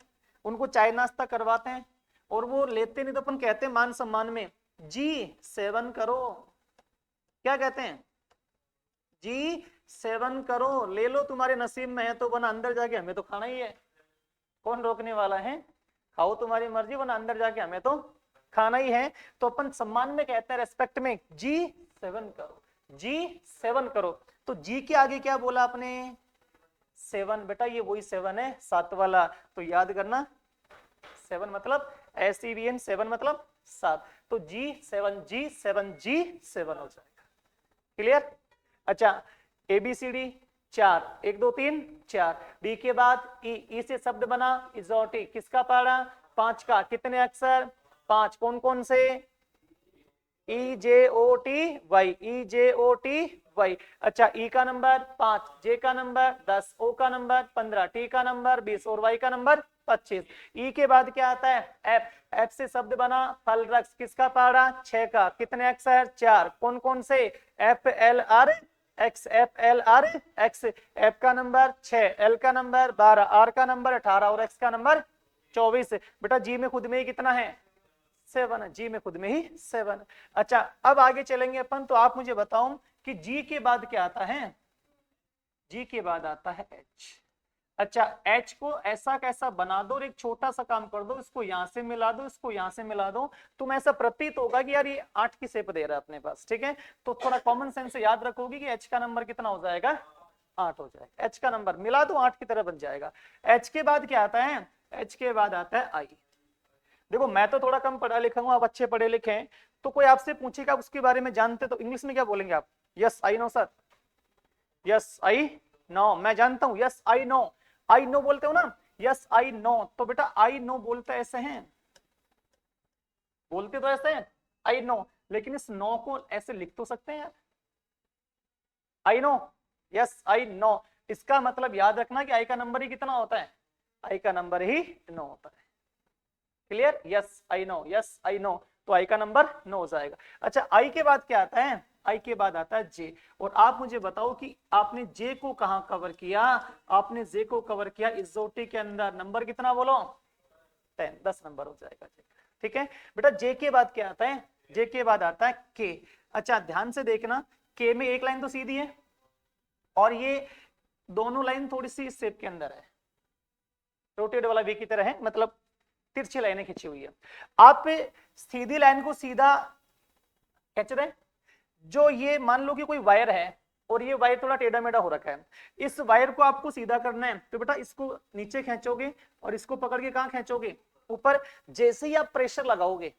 उनको चाय नाश्ता करवाते हैं और वो लेते नहीं तो अपन कहते हैं मान सम्मान में, जी 7 करो। क्या कहते हैं? जी 7 करो, ले लो, तुम्हारे नसीब में है तो, वरना अंदर जाके हमें तो खाना ही है। कौन रोकने वाला है? खाओ तुम्हारी मर्जी, वरना अंदर जाके हमें तो खाना ही है। तो अपन सम्मान में कहते हैं, रेस्पेक्ट में, जी 7 करो, जी 7 करो। तो जी के आगे क्या बोला आपने? 7। बेटा ये वही 7 है, 7 वाला। तो याद करना, 7 मतलब SEVN, 7 मतलब 7। तो G7 G7 G7 हो जाएगा। क्लियर? अच्छा, ABCD 4, 1 2 3 4। डी के बाद ई से शब्द बना इजोटिक, किसका पढ़ा? 5 का। कितने अक्षर? 5। कौन कौन से? EJOTY, EJOTY। अच्छा, ई का नंबर 5, जे का नंबर 10, ओ का नंबर 15, टी का नंबर 20 और वाई का नंबर 25। ई के बाद क्या आता है? एफ। एफ से शब्द बना फल वृक्ष, किसका पढ़ा? 6 का। कितने अक्षर? 4। कौन कौन से? FLR X, FLR X। F का नंबर 6, एल का नंबर 12, आर का नंबर 18 और एक्स का नंबर 24। बेटा जी में खुद में ही कितना है? 7 है। जी में खुद में ही 7। अच्छा, अब आगे चलेंगे अपन। तो आप मुझे बताओ कि जी के बाद क्या आता है? जी के बाद आता है एच। अच्छा, एच को ऐसा कैसा बना दो और एक छोटा सा काम कर दो, इसको यहां से मिला दो, इसको यहां से मिला दो, तुम ऐसा प्रतीत होगा कि यार ये 8 की शेप दे रहा है अपने पास। ठीक है, तो थोड़ा कॉमन सेंस से याद रखोगी कि एच का नंबर कितना हो जाएगा? 8 हो जाएगा। एच का नंबर मिला दो, 8 की तरह बन जाएगा। एच के बाद क्या आता है? एच के बाद आता है आई। देखो मैं तो थोड़ा कम पढ़ा लिखा हूं, आप अच्छे पढ़े लिखे हैं, तो कोई आपसे पूछेगा उसके बारे में जानते तो इंग्लिश में क्या बोलेंगे आप? Yes I know sir, yes I know, मैं जानता हूं, yes I know. I know बोलते हो ना, यस आई नो। तो बेटा आई नो बोलते ऐसे हैं, बोलते तो ऐसे हैं आई नो, लेकिन इस नो को ऐसे लिख तो सकते हैं यार, I know, yes I know. इसका मतलब याद रखना कि आई का नंबर ही कितना होता है? आई का नंबर ही 9 होता है। Clear? Yes I know, yes I know. तो आई का नंबर 9 हो जाएगा। अच्छा, आई के बाद क्या आता है? आई के बाद आता है जे। और आप मुझे बताओ कि आपने जे को कहां कवर किया? आपने जे को कवर किया इजोटी के अंदर। नंबर कितना बोलो? 10, 10 नंबर हो जाएगा जे। ठीक है बेटा, जे के बाद क्या आता है? जे के बाद आता है के। अच्छा ध्यान से देखना, के में एक लाइन तो सीधी है और ये दोनों लाइन थोड़ी सी इस शेप के अंदर है, रोटेट वाला वी की तरह है, मतलब तिरछी लाइनें खींची हुई है। आप सीधी लाइन को सीधा खींच रहे, जो ये मान लो कि कोई वायर है और ये वायर थोड़ा टेढ़ा मेढ़ा हो रखा है, इस वायर को आपको सीधा करना है तो बेटा इसको नीचे खींचोगे और इसको पकड़ के कहां खींचोगे? ऊपर। जैसे ही आप प्रेशर लगाओगे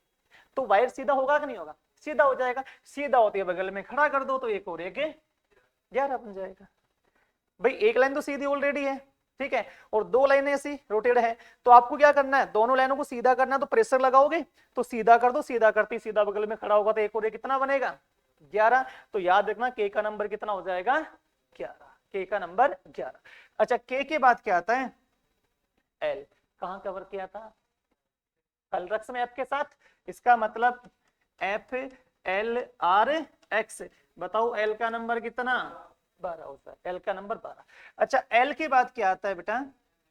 तो वायर सीधा होगा कि नहीं होगा? सीधा हो जाएगा। सीधा होते है बगल में खड़ा कर दो तो एक और एक 11 बन जाएगा। भाई एक लाइन तो सीधी ऑलरेडी है, ठीक है, और 2 लाइनें ऐसी रोटेट है, तो आपको क्या करना है? दोनों लाइनों को सीधा करना है, तो प्रेशर लगाओगे तो सीधा कर दो, सीधा करती सीधा बगल में खड़ा होगा तो एक और एक कितना बनेगा? 11। तो याद रखना के का नंबर कितना हो जाएगा? 11। के का नंबर 11। अच्छा, के बाद क्या आता है? एल। कहां कवर किया था? कलरक्स में एफ के साथ। इसका मतलब FLR X। बताओ एल का नंबर कितना? 12 होता है। एल का नंबर 12। अच्छा, एल के बाद क्या आता है बेटा?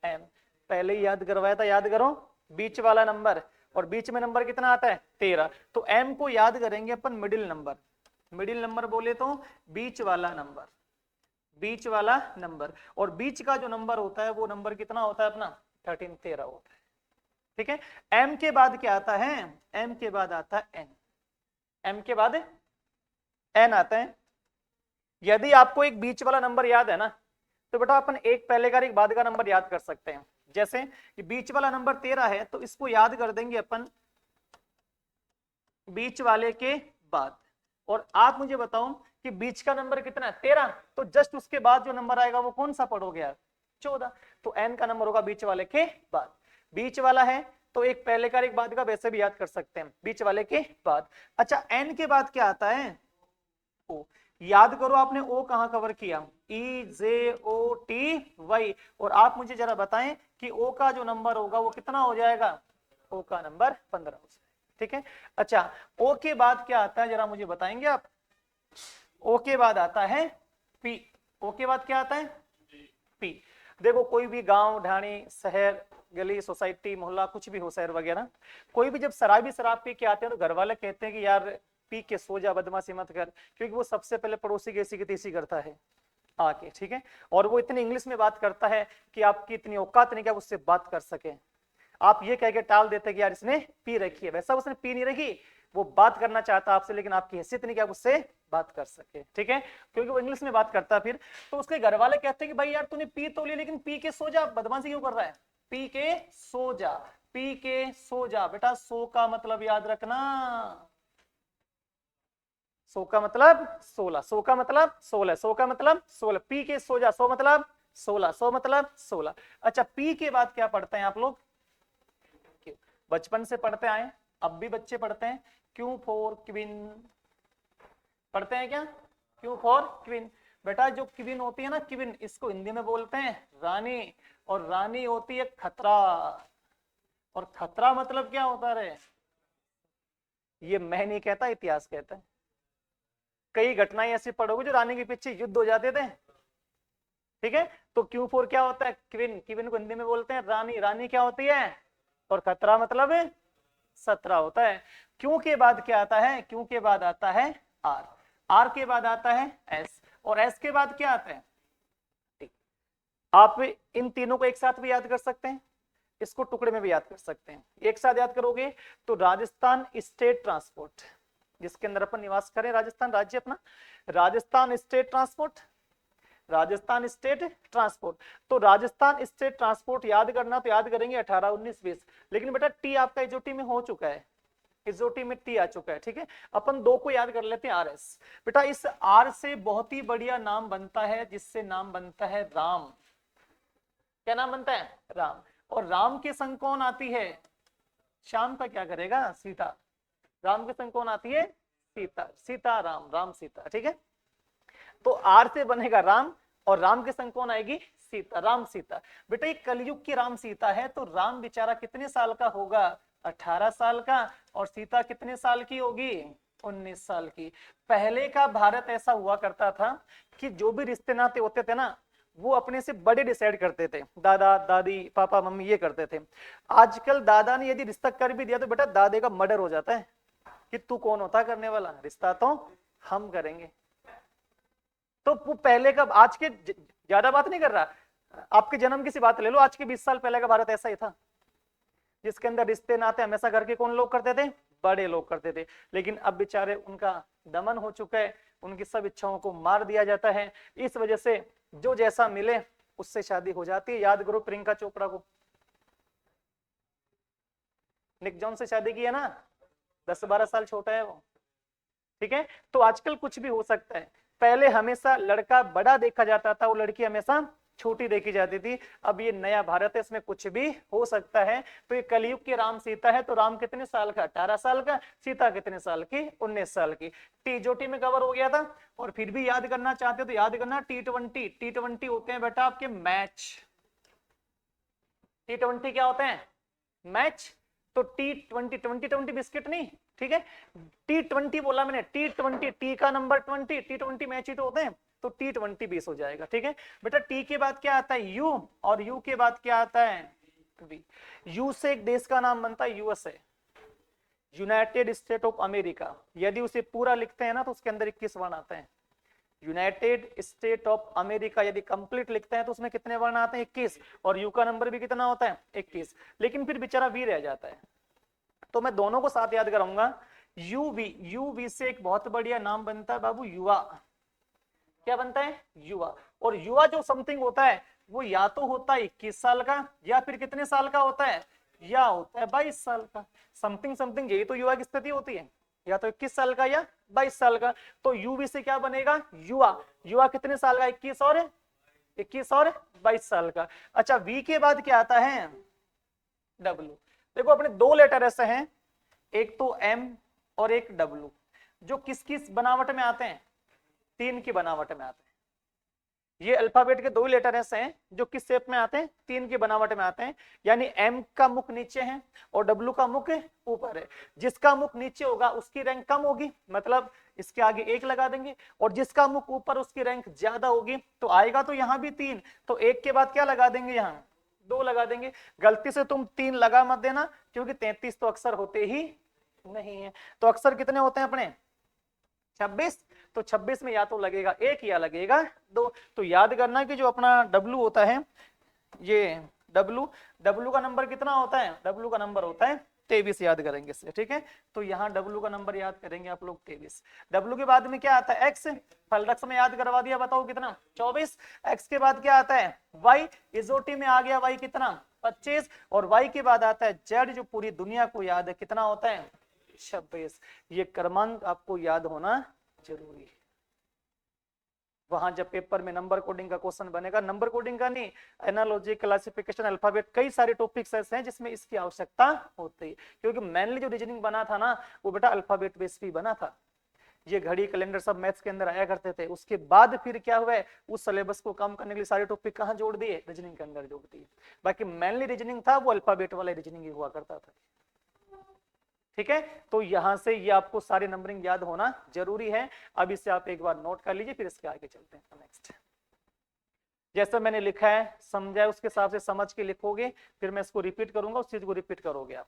एम। पहले ही याद करवाया था, याद करो, बीच वाला नंबर, और बीच में नंबर कितना आता है? 13। तो एम को याद करेंगे अपन मिडिल नंबर। मिडिल नंबर बोले तो बीच वाला नंबर, बीच वाला नंबर, और बीच का जो नंबर होता है वो नंबर कितना होता है अपना? 13, 13 होता है। ठीक है, एम के बाद क्या आता है? एम के बाद आता है एन। एम के बाद एन आता है। यदि आपको एक बीच वाला नंबर याद है ना, तो बेटा अपन एक पहले का एक बाद का नंबर याद कर सकते हैं। जैसे ये बीच वाला नंबर 13 है तो इसको याद कर देंगे अपन बीच वाले के बाद। और आप मुझे बताओ कि बीच का नंबर कितना है? 13। तो जस्ट उसके बाद जो नंबर आएगा वो कौन सा पढ़ोगे यार? 14। तो एन का नंबर होगा बीच वाले के बाद। बीच वाला है तो एक पहले का एक बाद का वैसे भी याद कर सकते हैं, बीच वाले के बाद। अच्छा एन के बाद क्या आता है? ओ। याद करो आपने ओ कहां कवर किया? EJOTY। और आप मुझे जरा बताएं कि ओ का जो नंबर होगा वो कितना हो जाएगा? ओ का नंबर 15 हो जाएगा। ठीक है। अच्छा ओ के बाद क्या आता है जरा मुझे बताएंगे आप? ओ के बाद आता है पी। ओ के बाद क्या आता है? पी। देखो कोई भी गांव ढाणी शहर गली सोसाइटी मोहल्ला कुछ भी हो शहर वगैरह, कोई भी जब शराब पी के आते हैं तो घर वाले कहते हैं कि यार पी के सो जा, बदमाशी मत कर, क्योंकि वो सबसे पहले पड़ोसी की ऐसी की तैसी करता है आके। ठीक है। और वो इतनी इंग्लिश में बात करता है कि आपकी इतनी औकात नहीं कि आप उससे बात कर सके। आप ये कह के टाल देते कि यार इसने पी रखी है, वैसा उसने पी नहीं रखी, वो बात करना चाहता आपसे, लेकिन आपकी हैसियत नहीं कि आप उससे बात कर सके। ठीक है। क्योंकि वो इंग्लिश में बात करता फिर, तो उसके घर वाले कहते हैं कि भाई यार तूने पी तो लिया लेकिन पी के सो जा, बदमाशी क्यों कर रहा है? पी के सो जा, पी के सो जा। बेटा सो का मतलब याद रखना, सो का मतलब 16, सो का मतलब 16, सो का मतलब 16, पी के सो जा, सो मतलब 16, सो मतलब 16। अच्छा पी के बाद क्या पढ़ते हैं आप लोग? बचपन से पढ़ते आए, अब भी बच्चे पढ़ते हैं, क्यू फॉर क्वीन। पढ़ते हैं क्या? Q for queen. बेटा जो क्वीन होती है ना, क्वीन, इसको हिंदी में बोलते हैं रानी, और रानी होती है खतरा। और खतरा मतलब क्या होता है? ये मैं नहीं कहता, इतिहास कहता है। कई घटनाएं ऐसी पढ़ोगे जो रानी के पीछे युद्ध हो जाते थे। ठीक है। तो क्यू फोर क्या होता है? क्वीन। क्वीन को हिंदी में बोलते हैं रानी। रानी क्या होती है? और खतरा मतलब 17 होता है। क्यू के बाद क्या आता है? क्यू के बाद आता है आर। आर के बाद आता है एस। और एस के बाद क्या आता है? टी। आप इन तीनों को एक साथ भी याद कर सकते हैं, इसको टुकड़े में भी याद कर सकते हैं। एक साथ याद करोगे तो राजस्थान स्टेट ट्रांसपोर्ट, जिसके अंदर अपन निवास करें, राजस्थान राज्य अपना, Rajasthan state transport, Rajasthan state transport. तो राजस्थान स्टेट ट्रांसपोर्ट याद करना तो याद करेंगे 18, 19, 20। लेकिन बेटा टी आपका एसओटी में हो चुका है, एसओटी में टी आ चुका है। ठीक है। अपन दो को याद कर लेते हैं, आर एस। बेटा इस आर से बहुत ही बढ़िया नाम बनता है, जिससे नाम बनता है राम। क्या नाम बनता है? राम। और राम के संग कौन आती है? श्याम का क्या करेगा? सीता। राम के संग कौन आती है? सीता। सीता राम, राम सीता। ठीक है। तो आर से बनेगा राम, और राम के संग कौन आएगी? सीता, राम सीता। बेटा ये कलयुग की राम सीता है, तो राम बेचारा कितने साल का होगा? 18 साल का। और सीता कितने साल की होगी? 19 साल की। पहले का भारत ऐसा हुआ करता था कि जो भी रिश्ते नाते होते थे ना, वो अपने से बड़े डिसाइड करते थे, दादा दादी पापा मम्मी ये करते थे। आजकल दादा ने यदि रिश्ता कर भी दिया तो बेटा दादे का मर्डर हो जाता है कि तू कौन होता करने वाला, रिश्ता तो हम करेंगे। तो वो पहले का, आज के ज्यादा बात नहीं कर रहा, आपके जन्म की सी बात ले लो, आज के 20 साल पहले का भारत ऐसा ही था, जिसके अंदर रिश्ते नाते हमेशा घर के कौन लोग करते थे? बड़े लोग करते थे। लेकिन अब बेचारे उनका दमन हो चुका है, उनकी सब इच्छाओं को मार दिया जाता है। इस वजह से जो जैसा मिले उससे शादी हो जाती है। याद करो प्रियंका चोपड़ा को, निक जॉन से शादी की है ना, 10-12 साल छोटा है वो। ठीक है। तो आजकल कुछ भी हो सकता है, पहले हमेशा लड़का बड़ा देखा जाता था, वो लड़की हमेशा छोटी देखी जाती थी। अब ये नया भारत है, इसमें कुछ भी हो सकता है। तो ये कलयुग की राम सीता है, तो राम कितने साल का? 18 साल का। सीता कितने साल की? 19 साल की। टी जो टी में कवर हो गया था। और फिर भी याद करना चाहते हो तो याद करना T20। T20 होते हैं बेटा आपके मैच। T20 क्या होते हैं? मैच। तो T20, 20 बिस्किट नहीं, ठीक है। T20 बोला मैंने, T20, टी का नंबर 20, T20 मैच ही तो होते हैं, तो T20 20 हो जाएगा। ठीक है बेटा। टी के बाद क्या आता है? यू। और यू के बाद क्या आता है? वी। यू से एक देश का नाम बनता है USA, United state of America. यदि उसे पूरा लिखते हैं ना तो उसके अंदर 21 वर्ण आते हैं। यूनाइटेड स्टेट ऑफ अमेरिका यदि कंप्लीट लिखते हैं तो उसमें कितने वर्ण आते हैं? 21। और यू का नंबर भी कितना होता है? 21। लेकिन फिर बेचारा वी रह जाता है, तो मैं दोनों को साथ याद कराऊंगा। यूवी, यूवी से एक बहुत बढ़िया नाम बनता है बाबू, युवा। क्या बनता है? युवा। और युवा जो समथिंग होता है वो या तो होता है 21 साल का, या फिर कितने साल का होता है? या होता है 22 साल का। समथिंग समथिंग, यही तो युवा की स्थिति होती है, या तो 21 साल का या 22 साल का। तो यूवी से क्या बनेगा? युवा। युवा कितने साल का? 21 और 22 साल का। अच्छा वी के बाद क्या आता है? डब्ल्यू। देखो अपने दो लेटर ऐसे हैं, एक तो एम और एक डब्लू, जो किस किस बनावट में आते हैं, तीन की बनावट में आते हैं। ये अल्फाबेट के दो लेटर ऐसे हैं जो किस शेप में आते हैं, तीन की बनावट में आते हैं। यानी एम का मुख नीचे है और डब्लू का मुख ऊपर है। जिसका मुख नीचे होगा उसकी रैंक कम होगी, मतलब इसके आगे एक लगा देंगे, और जिसका मुख ऊपर उसकी रैंक ज्यादा होगी। तो आएगा तो यहाँ भी तीन, तो एक के बाद क्या लगा देंगे, यहाँ दो लगा देंगे। गलती से तुम तीन लगा मत देना, क्योंकि 33 तो अक्षर होते ही नहीं है। तो अक्षर कितने होते हैं अपने, 26। तो 26 में या तो लगेगा एक या लगेगा दो। तो याद करना कि जो अपना डब्लू होता है, ये डब्लू, डब्लू का नंबर कितना होता है, डब्लू का नंबर होता है 23, याद करेंगे इससे, ठीक है। तो यहाँ डब्लू का नंबर याद करेंगे आप लोग 23। डब्लू के बाद में क्या आता है, एक्स, फलरक्स में याद करवा दिया, बताओ कितना, 24। एक्स के बाद क्या आता है, वाई, इजोटी में आ गया वाई कितना, 25। और वाई के बाद आता है जेड, जो पूरी दुनिया को याद है, कितना होता है, 26। ये क्रमांक आपको याद होना जरूरी है। वहां जब पेपर में नंबर कोडिंग का क्वेश्चन बनेगा, नंबर कोडिंग का नहीं, एनालॉजी, क्लासिफिकेशन, अल्फाबेट, कई सारे टॉपिक्स ऐसे हैं जिसमें इसकी आवश्यकता होती है। क्योंकि मेनली जो रीजनिंग बना था ना, वो बेटा अल्फाबेट बेस पे बना था। ये घड़ी कैलेंडर सब मैथ्स के अंदर आया करते थे। उसके बाद फिर क्या हुआ है, उस सिलेबस को कम करने के लिए सारे टॉपिक कहाँ जोड़ दिए, रीजनिंग के अंदर जोड़ दिए। बाकी मेनली रीजनिंग था वो अल्फाबेट वाला रीजनिंग ही हुआ करता था। ठीक है, तो यहां से ये आपको सारे नंबरिंग याद होना जरूरी है। अब इसे आप एक बार नोट कर लीजिए, फिर इसके आगे चलते हैं नेक्स्ट। जैसा मैंने लिखा है समझा है, उसके हिसाब से समझ के लिखोगे, फिर मैं इसको रिपीट करूंगा, उस चीज को रिपीट करोगे आप।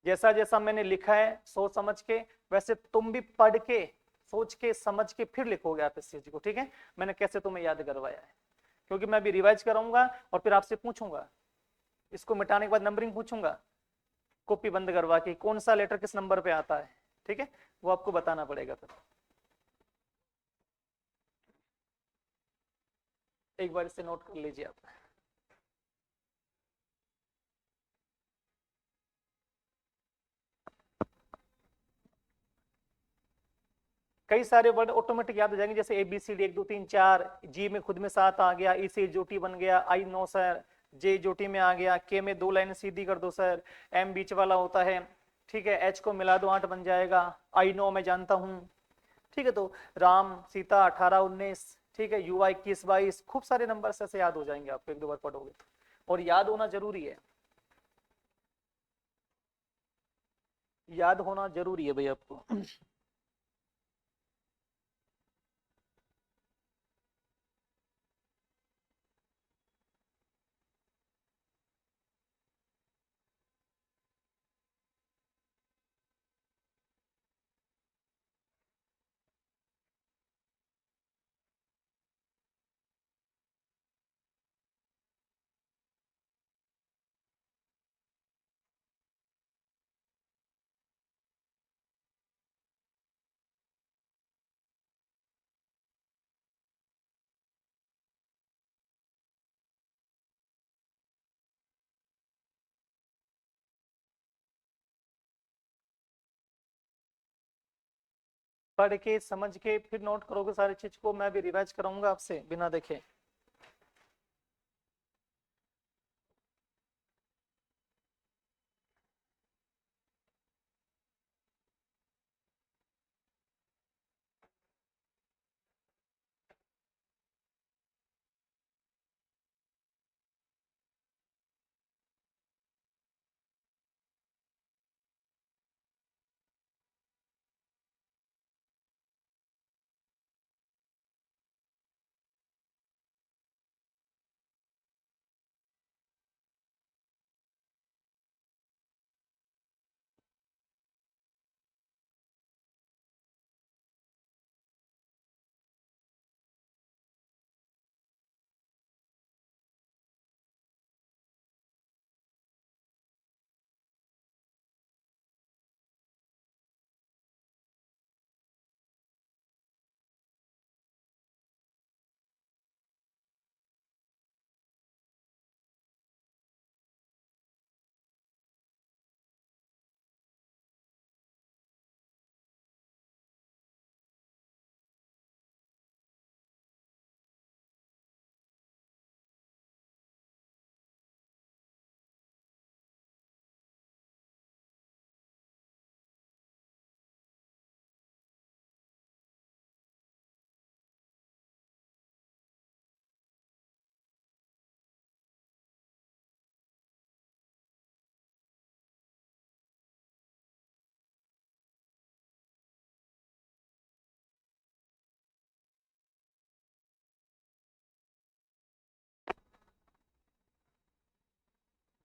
जैसा जैसा मैंने लिखा है सोच समझ के, वैसे तुम भी पढ़ के सोच के समझ के फिर लिखोगे आप इस चीज को, ठीक है। मैंने कैसे तुम्हें याद करवाया है, क्योंकि मैं भी रिवाइज कराऊंगा और फिर आपसे पूछूंगा, इसको मिटाने के बाद नंबरिंग पूछूंगा, कॉपी बंद करवा के कौन सा लेटर किस नंबर पे आता है, ठीक है, वो आपको बताना पड़ेगा। फिर एक बार इसे नोट कर लीजिए आप। कई सारे वर्ड ऑटोमेटिक याद हो जाएंगे, जैसे ABCD 1 2 3 4, जी में खुद में 7 आ गया, ई से जोटी बन गया, आई 9 सर, जे जोटी में आ गया, के में 2 लाइन सीधी कर दो सर, एम बीच वाला होता है, ठीक है, एच को मिला दो 8 बन जाएगा, आई 9 मैं जानता हूँ, ठीक है। तो राम सीता 18 19, ठीक है, युवा 21 22, खूब सारे नंबर ऐसे याद हो जाएंगे आपको एक दो बार पढ़ोगे तो। और याद होना जरूरी है, याद होना जरूरी है भाई आपको। पढ़ के समझ के फिर नोट करोगे सारी चीज को, मैं भी रिवाइज कराऊंगा आपसे बिना देखे।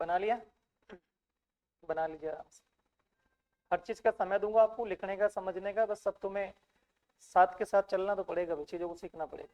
बना लिया, बना लीजिए आराम से। हर चीज का समय दूंगा आपको, लिखने का, समझने का, बस सब तुम्हें साथ के साथ चलना तो पड़ेगा, भी चीजों को सीखना पड़ेगा।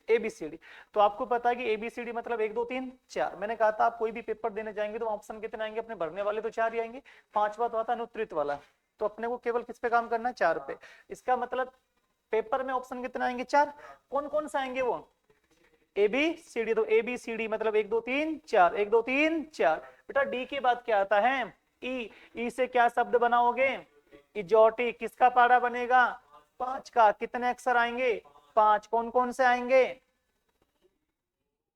ABCD, तो आपको पता है कि ABCD मतलब 1 2 3 4। मैंने कहा था आप कोई भी पेपर देने जाएंगे तो ऑप्शन कितने आएंगे अपने, भरने वाले तो 4 ही आएंगे। पांचवा तो आता है अनुत्तरित वाला, तो अपने को केवल किस पे काम करना है, 4 पे। इसका मतलब पेपर में ऑप्शन कितने आएंगे, 4। कौन कौन से आएंगे वो, ABCD, तो ABCD मतलब 1 2 3 4, 1 2 3 4। बेटा डी के बाद क्या आता है, ई से क्या शब्द बनाओगे, इजोटिक। किसका पारा बनेगा, 5 का। कितने अक्षर आएंगे, 5। कौन कौन से आएंगे,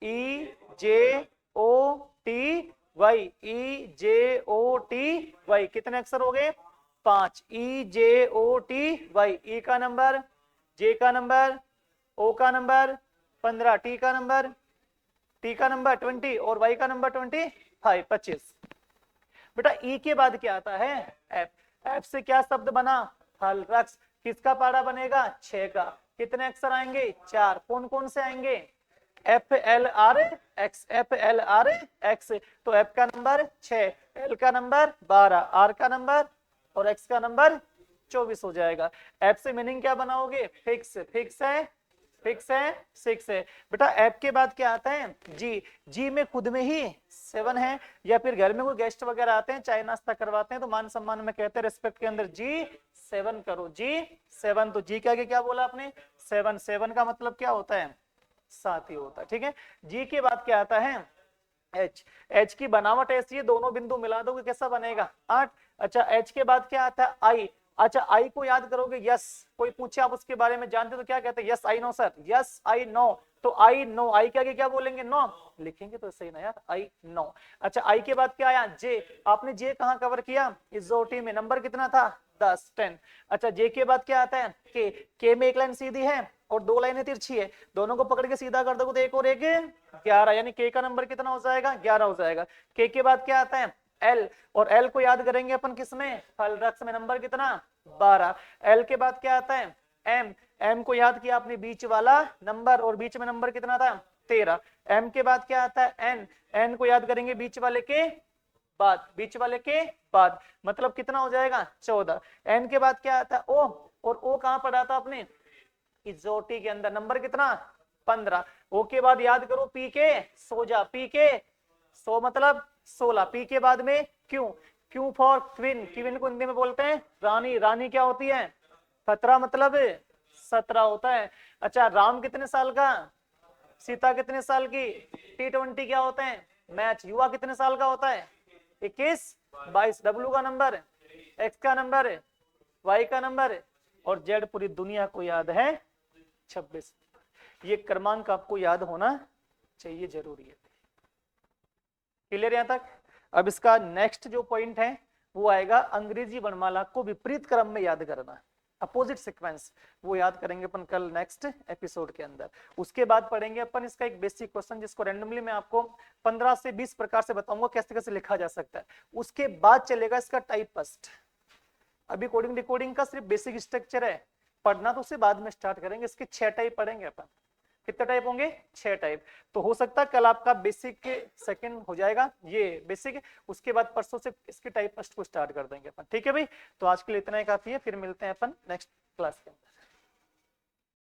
EJOTY, EJOTY। कितने अक्षर हो गए, 5। EJOTY। ई का नंबर, जे का नंबर, ओ का नंबर 15, टी का नंबर 20 और वाई का नंबर 25। बेटा ई के बाद क्या आता है, एफ। एफ से क्या शब्द बना, फल वृक्ष। किसका पारा बनेगा, 6 का। कितने अक्षर आएंगे, 4। कौन कौन से आएंगे, FLRX, FLRX। तो F का नंबर 6, L का नंबर 12, R का नंबर और X का नंबर 24 हो जाएगा। F से मीनिंग क्या बनाओगे, फिक्स। फिक्स है, फिक्स है, 6 है। बेटा F के बाद क्या आता है, जी। जी में खुद में ही 7 है, या फिर घर में कोई गेस्ट वगैरह आते हैं, चाय नाश्ता करवाते हैं, तो मान सम्मान में कहते हैं रिस्पेक्ट के अंदर G7 करो, G7। तो जी के आगे क्या बोला आपने, 7। 7 का मतलब क्या होता है, 7 ही होता है, ठीक है। जी के बाद क्या आता है, H। H की बनावट ऐसी है, दोनों बिंदु मिला दोगे कैसा बनेगा, 8। अच्छा H के बाद क्या आता है, I। अच्छा आई को याद करोगे, यस। कोई पूछे आप उसके बारे में जानते तो क्या कहते हैं, yes I know sir, yes I know. तो आई नो, आई के आगे क्या बोलेंगे, नो लिखेंगे तो सही ना यार, आई नो। अच्छा आई के बाद क्या आया, जे। आपने जे कहाँ कवर किया, इजोटी में। नंबर कितना था, 10 10। अच्छा जे के बाद क्या आता है, के में एक लाइन सीधी है और 2 लाइनें तिरछी है, दोनों को पकड़ के सीधा कर दोगे तो 1 और 1 11, यानी के का नंबर कितना हो जाएगा, 11 हो जाएगा। के बाद क्या आता है, एल। और एल को याद करेंगे अपन किसमें, फल वृक्ष में। नंबर कितना, 12। एल के बाद क्या आता है, एम। एम को याद किया आपने, बीच वाला नंबर, और बीच में नंबर कितना था, 13। एम के बाद क्या आता है, एन। एन को याद करेंगे बीच वाले के बाद, बीच वाले के बाद, मतलब कितना हो जाएगा, 14। एन के बाद क्या आता है, ओ। और ओ कहां पढ़ा था आपने, इजोटी के अंदर। नंबर कितना, 15। ओ के बाद याद करो, पी के, सो जा। पी के सो मतलब 16। पी के बाद में क्यों, क्यों फॉर क्वीन। क्वीन को हिंदी में बोलते हैं रानी। रानी क्या होती है, 17 मतलब 17 होता है। अच्छा राम कितने साल का, सीता कितने साल की। T20 क्या होते हैं, मैच। युवा कितने साल का होता है, 21 22। डब्ल्यू का नंबर, एक्स का नंबर, वाई का नंबर और जेड पूरी दुनिया को याद है 26। ये क्रमांक आपको याद होना चाहिए, जरूरी है। क्लियर यहां तक। अब इसका नेक्स्ट जो पॉइंट है वो आएगा, अंग्रेजी वर्णमाला को विपरीत क्रम में याद करना, अपोजिट सीक्वेंस। वो याद करेंगे अपन कल नेक्स्ट एपिसोड के अंदर। उसके बाद पढ़ेंगे अपन इसका एक बेसिक क्वेश्चन, जिसको रैंडमली मैं आपको 15 से 20 प्रकार से बताऊंगा कैसे कैसे लिखा जा सकता है। उसके बाद चलेगा इसका टाइपस्ट। अभी कोडिंग डिकोडिंग का सिर्फ बेसिक स्ट्रक्चर है, पढ़ना तो उससे बाद में स्टार्ट करेंगे। इसके 6 टाइप पढ़ेंगे अपन। कितने टाइप होंगे, 6 टाइप। तो हो सकता है कल आपका बेसिक सेकंड हो जाएगा, ये बेसिक। उसके बाद परसों से इसके टाइप फर्स्ट को स्टार्ट कर देंगे अपन, ठीक है भाई। तो आज के लिए इतना ही काफी है, फिर मिलते हैं अपन नेक्स्ट क्लास के अंदर।